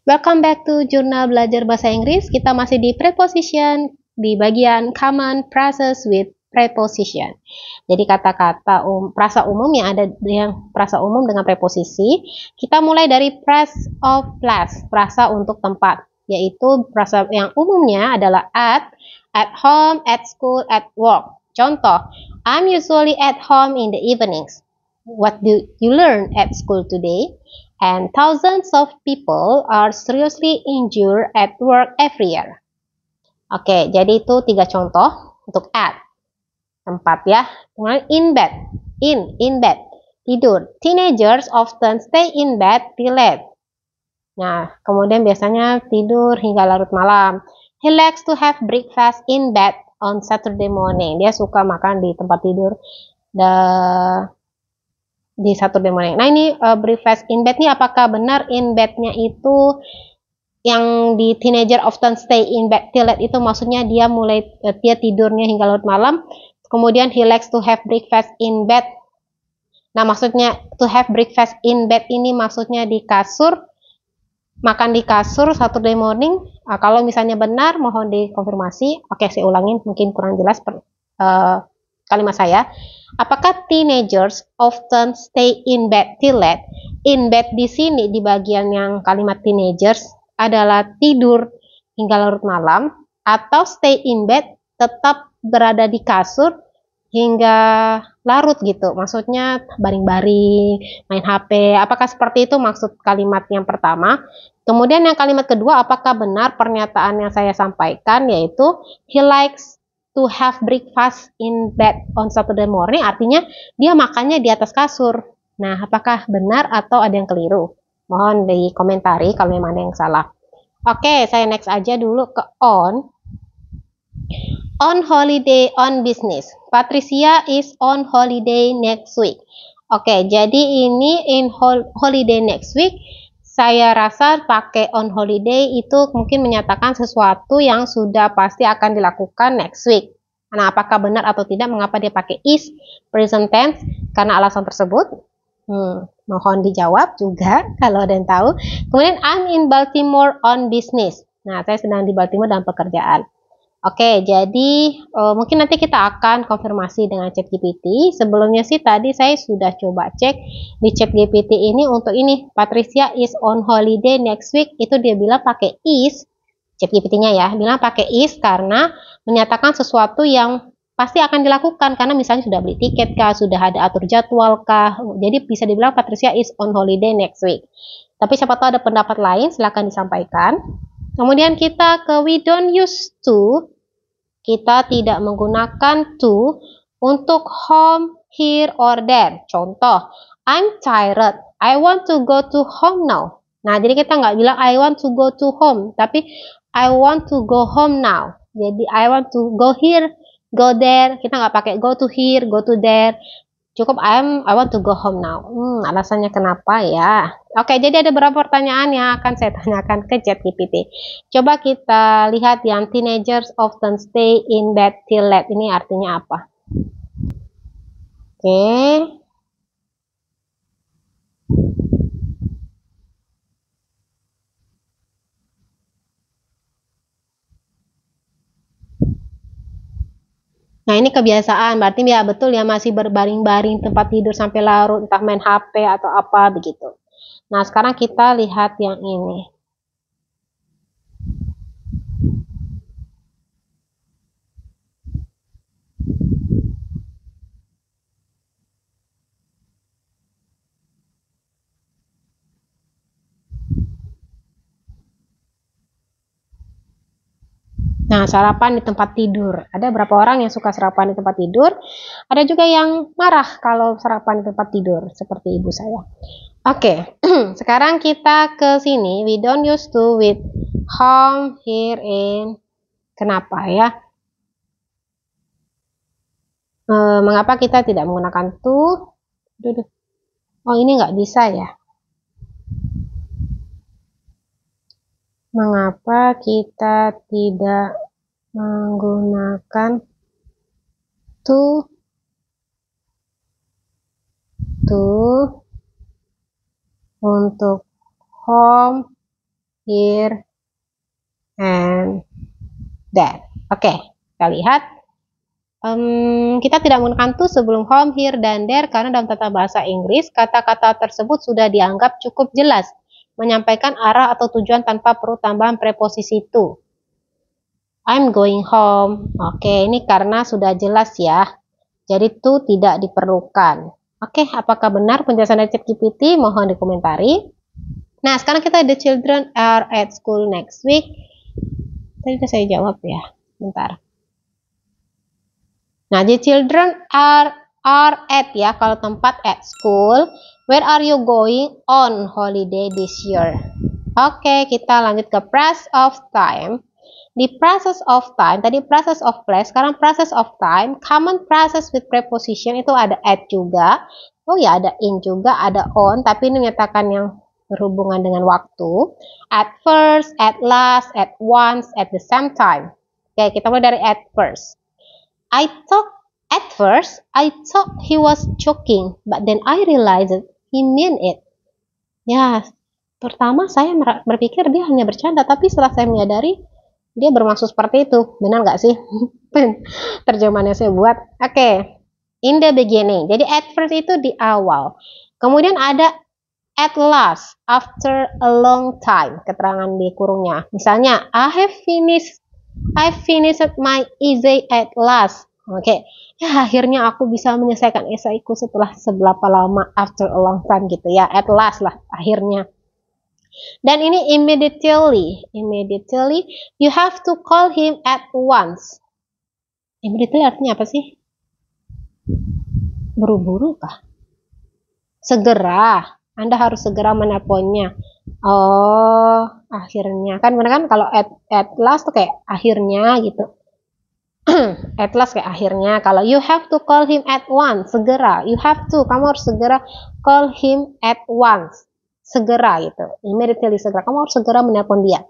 Welcome back to Jurnal Belajar Bahasa Inggris. Kita masih di preposition di bagian common phrases with preposition. Jadi kata-kata frasa umum yang ada yang frasa umum dengan preposisi. Kita mulai dari phrase of place, frasa untuk tempat, yaitu frasa yang umumnya adalah at home, at school, at work. Contoh, I'm usually at home in the evenings. What do you learn at school today? And thousands of people are seriously injured at work every year. Oke, jadi itu 3 contoh untuk at, tempat ya. Kemudian in bed, in bed, tidur. Teenagers often stay in bed till late. Nah, kemudian biasanya tidur hingga larut malam. He likes to have breakfast in bed on Saturday morning. Dia suka makan di tempat tidur di Saturday morning. Nah ini breakfast in bed nih, apakah benar in bednya itu yang di teenager often stay in bed till late itu maksudnya dia tidurnya hingga larut malam. Kemudian he likes to have breakfast in bed. Nah maksudnya to have breakfast in bed ini maksudnya di kasur, makan di kasur Saturday morning. Kalau misalnya benar mohon dikonfirmasi. Oke, saya ulangin, mungkin kurang jelas kalimat saya. Apakah teenagers often stay in bed till late? In bed di sini di bagian yang kalimat teenagers adalah tidur hingga larut malam, atau stay in bed tetap berada di kasur hingga larut gitu. Maksudnya baring-baring, main HP. Apakah seperti itu maksud kalimat yang pertama? Kemudian yang kalimat kedua, apakah benar pernyataan yang saya sampaikan, yaitu he likes to have breakfast in bed on Saturday morning, artinya dia makannya di atas kasur. Nah, apakah benar atau ada yang keliru? Mohon dikomentari kalau memang ada yang salah. Oke, saya next aja dulu ke on. On holiday on business. Patricia is on holiday next week. Oke, jadi ini in holiday next week. Saya rasa pakai on holiday itu mungkin menyatakan sesuatu yang sudah pasti akan dilakukan next week. Nah, apakah benar atau tidak? Mengapa dia pakai is present tense? Karena alasan tersebut. Mohon dijawab juga kalau ada yang tahu. Kemudian I'm in Baltimore on business. Nah, saya sedang di Baltimore dalam pekerjaan. Oke, jadi mungkin nanti kita akan konfirmasi dengan ChatGPT. Sebelumnya sih tadi saya sudah coba cek di ChatGPT ini untuk ini, Patricia is on holiday next week, itu dia bilang pakai is, ChatGPT-nya ya, bilang pakai is karena menyatakan sesuatu yang pasti akan dilakukan, karena misalnya sudah beli tiket kah, sudah ada atur jadwal kah, jadi bisa dibilang Patricia is on holiday next week. Tapi siapa tahu ada pendapat lain, silakan disampaikan. Kemudian kita ke we don't use to. Kita tidak menggunakan to untuk home, here, or there. Contoh, I'm tired. I want to go to home now. Nah, jadi kita nggak bilang I want to go to home, tapi I want to go home now. Jadi I want to go here, go there. Kita nggak pakai go to here, go to there. Cukup I want to go home now. Alasannya kenapa ya? Oke, jadi ada beberapa pertanyaan yang akan saya tanyakan ke ChatGPT. Coba kita lihat yang teenagers often stay in bed till late. Ini artinya apa? Oke. Nah, ini kebiasaan, berarti ya betul ya, masih berbaring-baring tempat tidur sampai larut, entah main HP atau apa begitu. Nah, sekarang kita lihat yang ini. Nah, sarapan di tempat tidur. Ada berapa orang yang suka sarapan di tempat tidur? Ada juga yang marah kalau sarapan di tempat tidur, seperti ibu saya. Oke, sekarang kita ke sini. We don't use to with home, here, in. Kenapa ya? Mengapa kita tidak menggunakan to? Oh, ini nggak bisa ya. Mengapa kita tidak menggunakan to untuk home, here, and there. Oke, kita lihat. Kita tidak menggunakan to sebelum home, here, dan there karena dalam tata bahasa Inggris kata-kata tersebut sudah dianggap cukup jelas menyampaikan arah atau tujuan tanpa perlu tambahan preposisi to. I'm going home. Oke, ini karena sudah jelas ya. Jadi to tidak diperlukan. Oke, apakah benar penjelasan dari ChatGPT? Mohon dikomentari. Nah, sekarang kita the children are at school next week. Tadi sudah saya jawab ya. Bentar. Nah, the children are at ya, kalau tempat at school. Where are you going on holiday this year? Oke, kita lanjut ke process of time. Di process of time, tadi process of place, sekarang process of time. Common process with preposition itu ada at juga. Oh ya, ada in juga, ada on, tapi ini menyatakan yang berhubungan dengan waktu. At first, at last, at once, at the same time. Oke, kita mulai dari at first. At first, I thought he was joking, but then I realized he meant it. Ya, pertama saya berpikir dia hanya bercanda, tapi setelah saya menyadari dia bermaksud seperti itu. Benar nggak sih? Terjemahannya saya buat. Oke, in the beginning. Jadi at first itu di awal. Kemudian ada at last, after a long time. Keterangan di kurungnya. Misalnya, I finished my essay at last. Oke, ya akhirnya aku bisa menyelesaikan esaiku setelah seberapa lama, after a long time gitu ya. At last lah, akhirnya. Dan ini immediately, you have to call him at once. Immediately artinya apa sih? Buru-buru kah? Segera, Anda harus segera menelponnya. Oh, akhirnya. Kan benar kan kalau at last tuh kayak akhirnya gitu. At last kayak akhirnya. Kalau you have to call him at once, segera. You have to, kamu harus segera call him at once. Segera gitu. Immediately, segera. Kamu harus segera menelpon dia.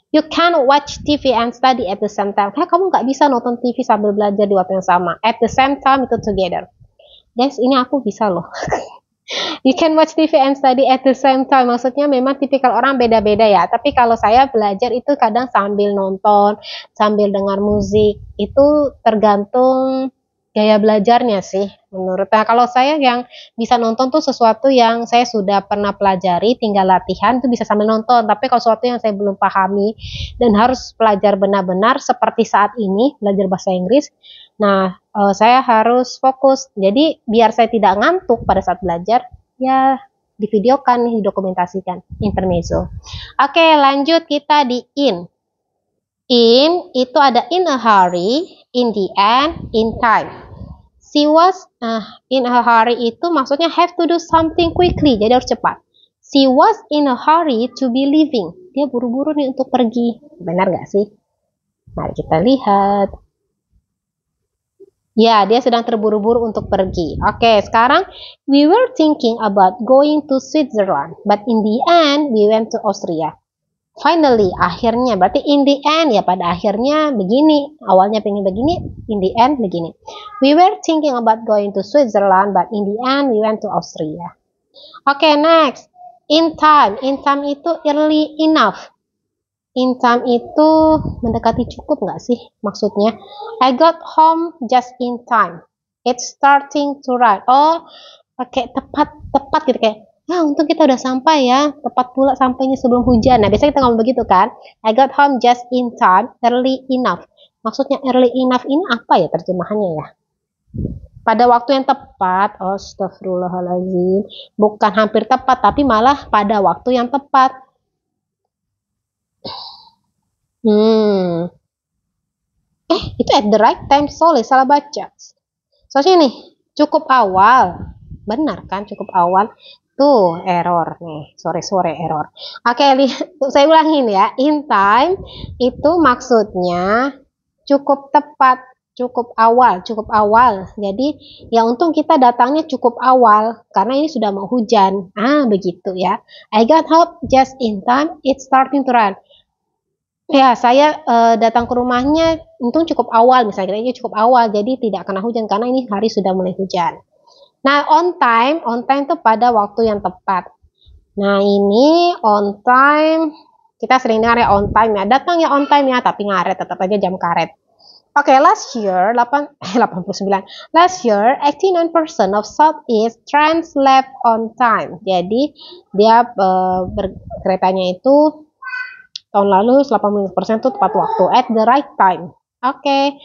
You can't watch TV and study at the same time. Karena kamu nggak bisa nonton TV sambil belajar di waktu yang sama. At the same time itu together. Guys, ini aku bisa loh. You can watch TV and study at the same time. Maksudnya memang tipikal orang beda-beda ya. Tapi kalau saya belajar itu kadang sambil nonton, sambil dengar musik. Itu tergantung gaya belajarnya sih menurut. Nah, kalau saya yang bisa nonton tuh sesuatu yang saya sudah pernah pelajari, tinggal latihan itu bisa sambil nonton. Tapi kalau sesuatu yang saya belum pahami dan harus belajar benar-benar seperti saat ini belajar bahasa Inggris, nah saya harus fokus. Jadi biar saya tidak ngantuk pada saat belajar, ya divideokan, didokumentasikan, intermezzo. Oke, lanjut kita di in. In itu ada in a hurry, in the end, in time. She was in a hurry itu maksudnya have to do something quickly, jadi harus cepat. She was in a hurry to be leaving. Dia buru-buru nih untuk pergi. Benar gak sih? Mari kita lihat. Ya, dia sedang terburu-buru untuk pergi. Oke, sekarang we were thinking about going to Switzerland, but in the end we went to Austria. Finally, akhirnya, berarti in the end ya pada akhirnya begini. Awalnya pengen begini, in the end begini. We were thinking about going to Switzerland, but in the end we went to Austria. Oke, next. In time. In time itu early enough. In time itu mendekati cukup nggak sih maksudnya? I got home just in time. It's starting to rain. Oh, pakai tepat gitu kayak. Ah, untung kita udah sampai ya. Tepat pula sampainya sebelum hujan. Nah, biasanya kita ngomong begitu kan? I got home just in time, early enough. Maksudnya early enough ini apa ya terjemahannya ya? Pada waktu yang tepat. Astagfirullahaladzim. Bukan hampir tepat, tapi malah pada waktu yang tepat. Itu at the right time, sorry, salah baca. Soalnya nih, cukup awal. Benar kan, cukup awal. Tuh, error nih. Sore error. Oke, saya ulangin ya. In time, itu maksudnya cukup tepat, cukup awal. Jadi, ya untung kita datangnya cukup awal. Karena ini sudah mau hujan. Begitu ya. I got home just in time, it's starting to rain. Ya, saya datang ke rumahnya untung cukup awal, misalnya ini cukup awal, jadi tidak kena hujan karena ini hari sudah mulai hujan. Nah, on time itu pada waktu yang tepat. Nah, ini on time Kita sering dengar ya on time ya, datang ya on time ya, tapi ngaret, tetap aja jam karet. Oke, last year, 89. Last year, 89% of Southeast trains left on time. Jadi, dia keretanya itu tahun lalu 80% itu tepat waktu, at the right time. Oke,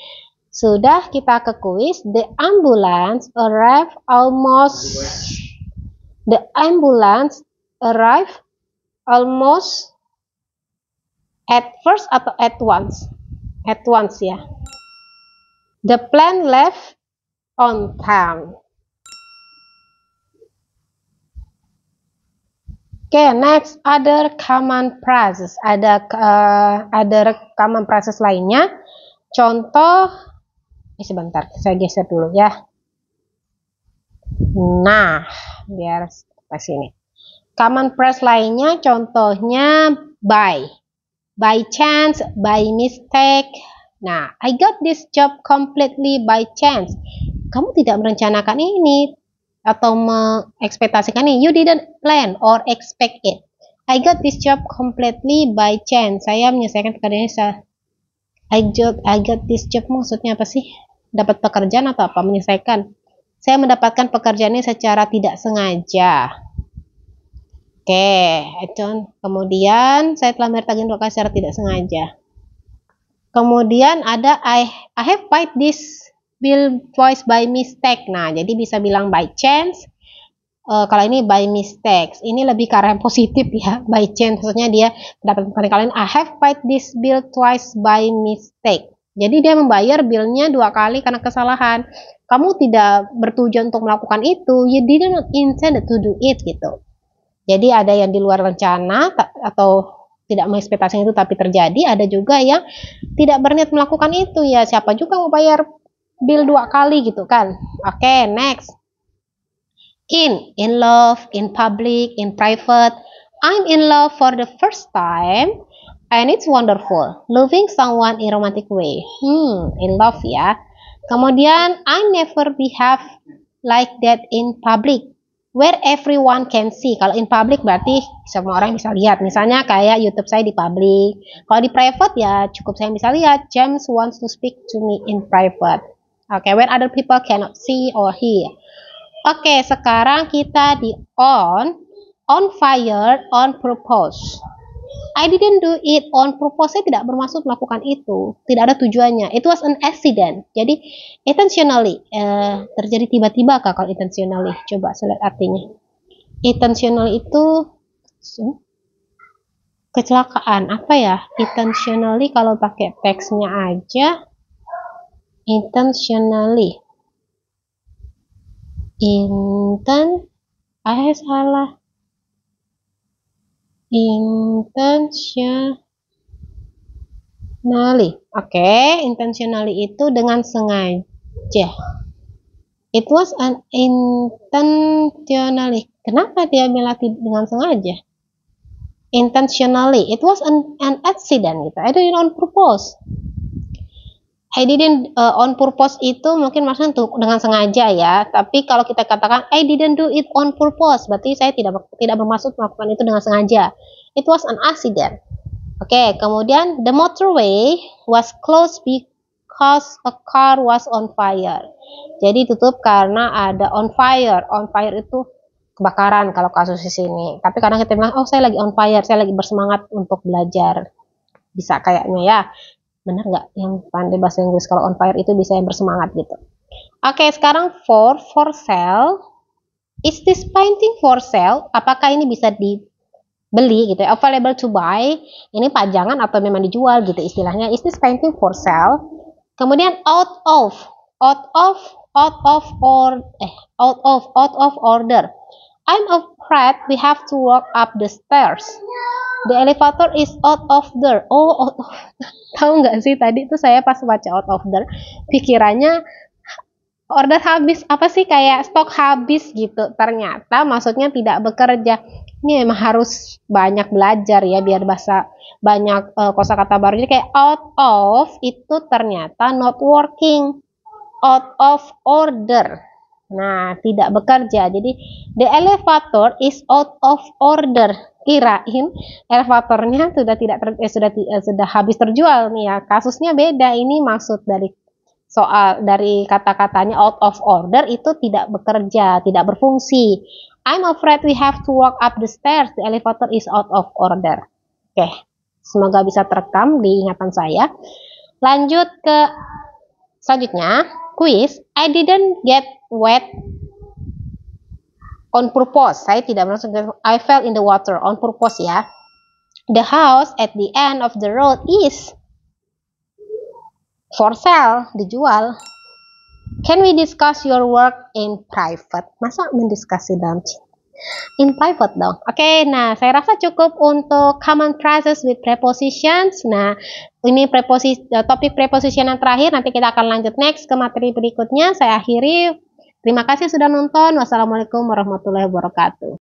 sudah kita ke kuis. The ambulance arrived almost at first atau at once? At once ya. The plane left on time. Okay, next other common phrases. Ada common phrases lainnya. Contoh, sebentar, saya geser dulu ya. Nah, biar ke sini. Common phrase lainnya, contohnya by chance, by mistake. Nah, I got this job completely by chance. Kamu tidak merencanakan ini atau mengekspektasikan ini. You didn't plan or expect it. I got this job completely by chance. Saya menyelesaikan pekerjaan ini. I got this job maksudnya apa sih? Dapat pekerjaan atau apa? Menyelesaikan. Saya mendapatkan pekerjaan ini secara tidak sengaja. Oke, kemudian saya telah menyertakan dua kali secara tidak sengaja. Kemudian ada I have paid this bill twice by mistake. Nah, jadi bisa bilang by chance. Kalau ini by mistakes, ini lebih ke arah yang positif ya. By chance, maksudnya dia dapat kalian I have paid this bill twice by mistake. Jadi dia membayar billnya dua kali karena kesalahan. Kamu tidak bertujuan untuk melakukan itu. You didn't intend to do it gitu. Jadi ada yang di luar rencana atau tidak mengekspektasikan itu tapi terjadi, ada juga yang tidak berniat melakukan itu ya, siapa juga mau bayar bill dua kali gitu kan. Oke, next. In love, in public, in private. I'm in love for the first time and it's wonderful. Loving someone in romantic way. In love ya. Kemudian I never behave like that in public. Where everyone can see. Kalau in public berarti semua orang bisa lihat. Misalnya kayak YouTube saya di public. Kalau di private ya cukup saya bisa lihat. James wants to speak to me in private. Oke, where other people cannot see or hear. Oke, sekarang kita di on fire, on purpose. I didn't do it on purpose. Saya tidak bermaksud melakukan itu. Tidak ada tujuannya. It was an accident. Jadi intentionally. Terjadi tiba-tiba kah kalau intentionally? Coba saya lihat artinya. Intentionally itu kecelakaan. Apa ya? Intentionally kalau pakai teksnya aja. Intentionally. Salah. Intentionally. Oke, intentionally itu dengan sengaja. It was an intentionally. Kenapa dia melatih dengan sengaja? Intentionally. It was an accident gitu. I didn't on purpose. I didn't on purpose itu mungkin maksudnya untuk dengan sengaja ya. Tapi kalau kita katakan I didn't do it on purpose, berarti saya tidak bermaksud melakukan itu dengan sengaja. It was an accident. Oke, kemudian the motorway was closed because a car was on fire. Jadi tutup karena ada on fire. On fire itu kebakaran kalau kasus di sini. Tapi kadang kita bilang, oh saya lagi on fire, saya lagi bersemangat untuk belajar. Bisa kayaknya ya. Benar nggak yang pandai bahasa Inggris kalau on fire itu bisa yang bersemangat gitu. Oke, sekarang for sale. Is this painting for sale? Apakah ini bisa dibeli gitu ya? Available to buy. Ini pajangan atau memang dijual gitu istilahnya. Is this painting for sale? Kemudian out of order. I'm afraid we have to walk up the stairs. The elevator is out of there. Oh, tahu nggak sih tadi tuh saya pas baca out of there, pikirannya order habis, apa sih kayak stok habis gitu. Ternyata maksudnya tidak bekerja. Ini memang harus banyak belajar ya biar bahasa banyak kosakata baru. Jadi kayak out of itu ternyata not working, out of order. Nah, tidak bekerja. Jadi the elevator is out of order. kirain elevatornya sudah habis terjual nih ya. Kasusnya beda. Ini maksud dari kata-katanya out of order itu tidak bekerja, tidak berfungsi. I'm afraid we have to walk up the stairs. The elevator is out of order. Oke, semoga bisa terekam di ingatan saya. Lanjut ke selanjutnya, quiz. I didn't get wet on purpose. Saya tidak merasa, I fell in the water on purpose ya. The house at the end of the road is for sale, dijual. Can we discuss your work in private? Masa mendiskusi dalam in private dong. Oke, nah saya rasa cukup untuk common phrases with prepositions. Nah, ini topik preposition yang terakhir. Nanti kita akan lanjut next ke materi berikutnya. Saya akhiri. Terima kasih sudah nonton. Wassalamualaikum warahmatullahi wabarakatuh.